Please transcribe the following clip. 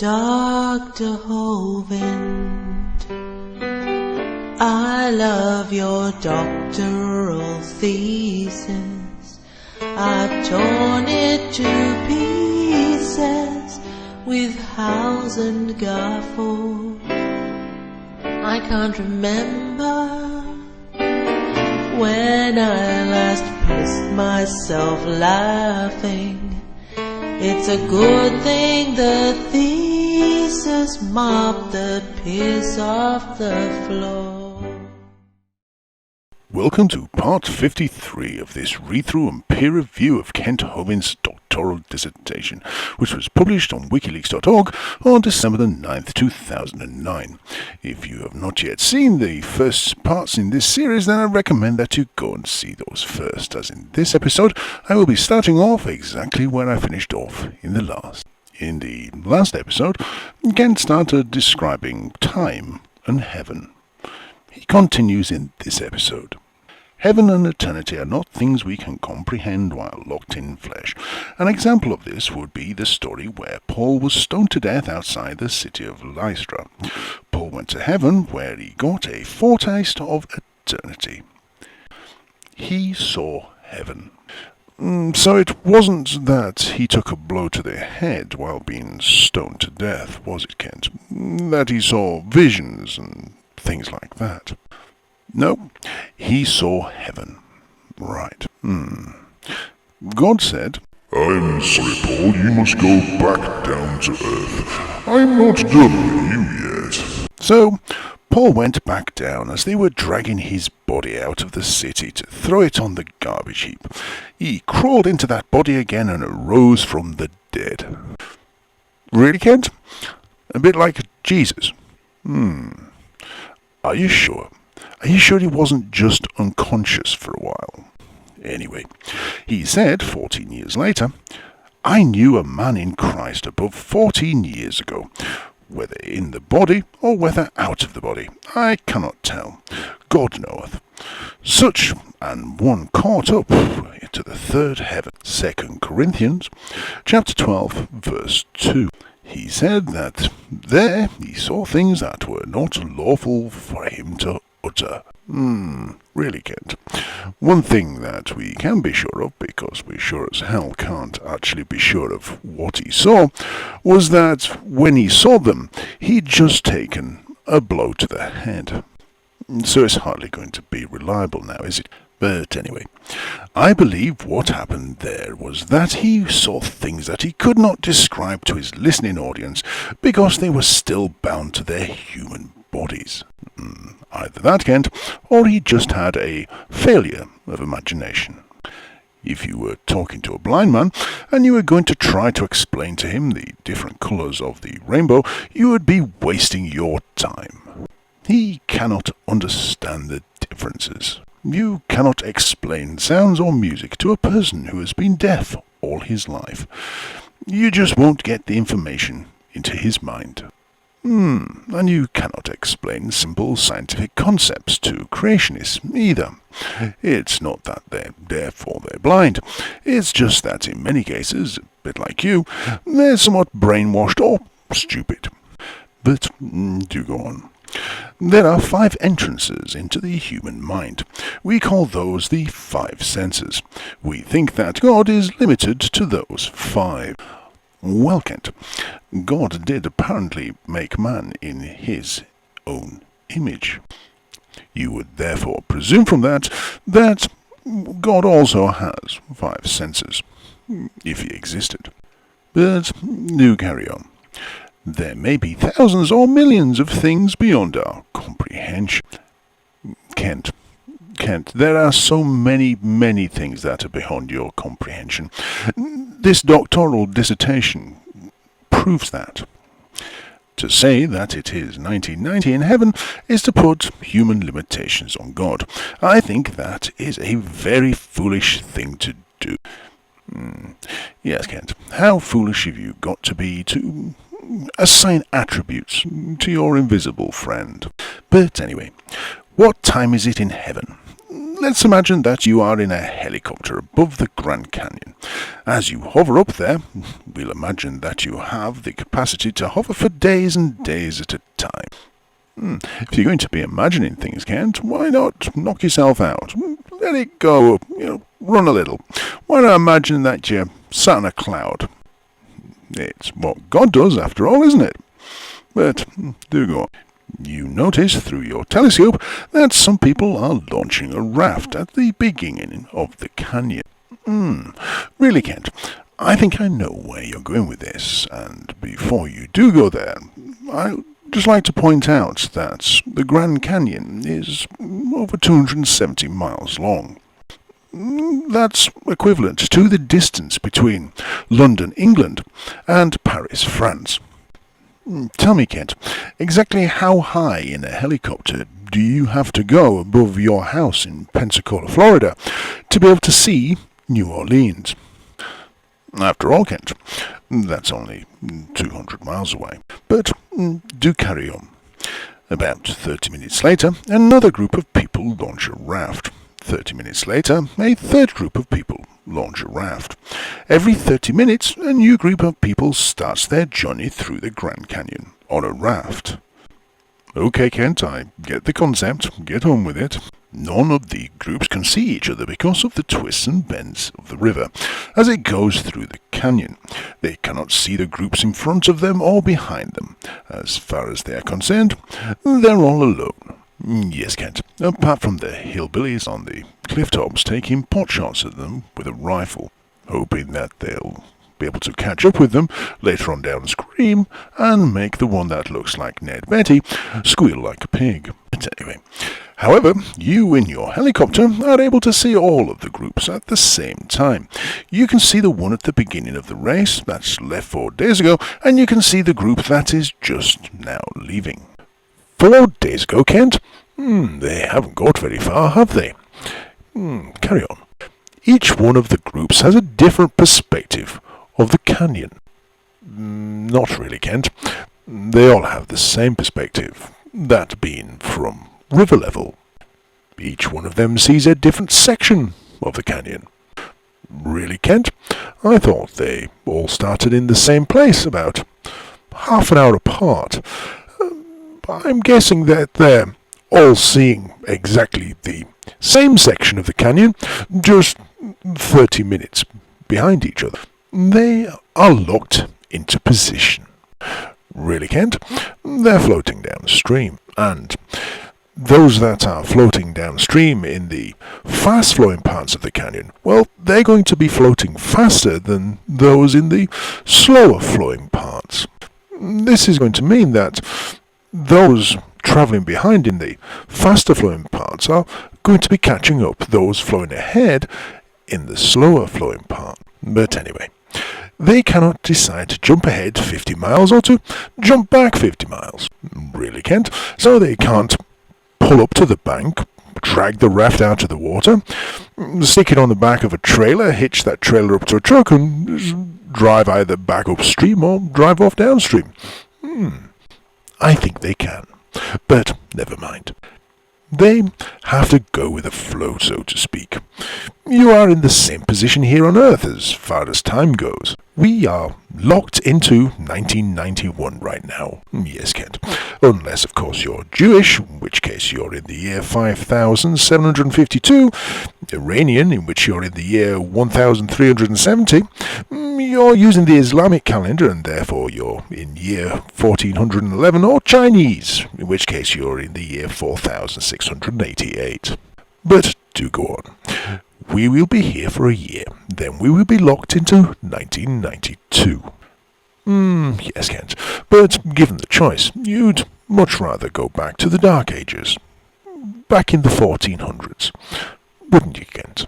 Dr. Hovind, I love your doctoral thesis. I've torn it to pieces with house and gaffle. I can't remember when I last pissed myself laughing. It's a good thing the thesis mopped the piss off the floor. Welcome to part 53 of this read-through and peer review of Kent Hovind's doctoral dissertation, which was published on wikileaks.org on December the 9th, 2009. If you have not yet seen the first parts in this series, then I recommend that you go and see those first, as in this episode I will be starting off exactly where I finished off in the last. In the last episode, Kent started describing time and heaven. He continues in this episode. Heaven and eternity are not things we can comprehend while locked in flesh. An example of this would be the story where Paul was stoned to death outside the city of Lystra. Paul went to heaven, where he got a foretaste of eternity. He saw heaven. So it wasn't that he took a blow to the head while being stoned to death, was it, Kent? That he saw visions and things like that. No, he saw heaven. Right. God said, I'm sorry, Paul, you must go back down to earth. I'm not done with you yet. So Paul went back down as they were dragging his body out of the city to throw it on the garbage heap. He crawled into that body again and arose from the dead. Really, Kent? A bit like Jesus. Are you sure? Are you sure he wasn't just unconscious for a while? Anyway, he said 14 years later, I knew a man in Christ above 14 years ago, whether in the body or whether out of the body, I cannot tell. God knoweth. Such an one caught up into the third heaven. 2 Corinthians chapter 12, verse 2. He said that there he saw things that were not lawful for him to utter. Really, Kent. One thing that we can be sure of, because we sure as hell can't actually be sure of what he saw, was that when he saw them, he'd just taken a blow to the head. So it's hardly going to be reliable now, is it? But anyway, I believe what happened there was that he saw things that he could not describe to his listening audience because they were still bound to their human bodies. Either that, Kent, or he just had a failure of imagination. If you were talking to a blind man and you were going to try to explain to him the different colours of the rainbow, you would be wasting your time. He cannot understand the differences. You cannot explain sounds or music to a person who has been deaf all his life. You just won't get the information into his mind. And you cannot explain simple scientific concepts to creationists either. It's not that they're deaf or they're blind. It's just that in many cases, a bit like you, they're somewhat brainwashed or stupid. But do go on. There are 5 entrances into the human mind. We call those the 5 senses. We think that God is limited to those 5. Well, Kent, God did apparently make man in his own image. You would therefore presume from that God also has 5 senses, if he existed. But do carry on. There may be thousands or millions of things beyond our comprehension. Kent, there are so many things that are beyond your comprehension. This doctoral dissertation proves that. To say that it is 1990 in heaven is to put human limitations on God. I think that is a very foolish thing to do. Yes, Kent, how foolish have you got to be to assign attributes to your invisible friend? But anyway, what time is it in heaven? let's imagine that you are in a helicopter above the Grand Canyon. As you hover up there, we'll imagine that you have the capacity to hover for days and days at a time. If you're going to be imagining things, Kent, why not knock yourself out? Let it go, run a little. Why not imagine that you're sat on a cloud? It's what God does, after all, isn't it? But do go on. You notice through your telescope that some people are launching a raft at the beginning of the canyon. Really, Kent, I think I know where you're going with this, and before you do go there, I'd just like to point out that the Grand Canyon is over 270 miles long. That's equivalent to the distance between London, England, and Paris, France. Tell me, Kent, exactly how high in a helicopter do you have to go above your house in Pensacola, Florida, to be able to see New Orleans? After all, Kent, that's only 200 miles away. But do carry on. About 30 minutes later, another group of people launch a raft. 30 minutes later, a third group of people launch a raft. Every 30 minutes, a new group of people starts their journey through the Grand Canyon on a raft. Okay, Kent, I get the concept. Get on with it. None of the groups can see each other because of the twists and bends of the river as it goes through the canyon. They cannot see the groups in front of them or behind them. As far as they are concerned, they're all alone. Yes, Kent, apart from the hillbillies on the cliff tops taking pot shots at them with a rifle, hoping that they'll be able to catch up with them later on downstream and make the one that looks like Ned Betty squeal like a pig. But anyway, however, you in your helicopter are able to see all of the groups at the same time. You can see the one at the beginning of the race that's left 4 days ago, and you can see the group that is just now leaving. 4 days ago, Kent? They haven't got very far, have they? Carry on. Each one of the groups has a different perspective of the canyon. Not really, Kent. They all have the same perspective, that being from river level. Each one of them sees a different section of the canyon. Really, Kent? I thought they all started in the same place, about half an hour apart. I'm guessing that they're all seeing exactly the same section of the canyon, just 30 minutes behind each other. They are locked into position. Really, Kent? They're floating downstream, and those that are floating downstream in the fast-flowing parts of the canyon, well, they're going to be floating faster than those in the slower-flowing parts. This is going to mean that those travelling behind in the faster-flowing parts are going to be catching up those flowing ahead in the slower-flowing part. But anyway, they cannot decide to jump ahead 50 miles or to jump back 50 miles. Really, Kent? So they can't pull up to the bank, drag the raft out of the water, stick it on the back of a trailer, hitch that trailer up to a truck, and drive either back upstream or drive off downstream. I think they can, but never mind. They have to go with the flow, so to speak. You are in the same position here on Earth as far as time goes. We are locked into 1991 right now. Yes, Kent. Unless, of course, you're Jewish, in which case you're in the year 5752, Iranian, in which you're in the year 1370, you're using the Islamic calendar, and therefore you're in year 1411, or Chinese, in which case you're in the year 4688. But do go on. We will be here for a year, then we will be locked into 1992. Yes, Kent, but given the choice, you'd much rather go back to the Dark Ages, back in the 1400s, wouldn't you, Kent?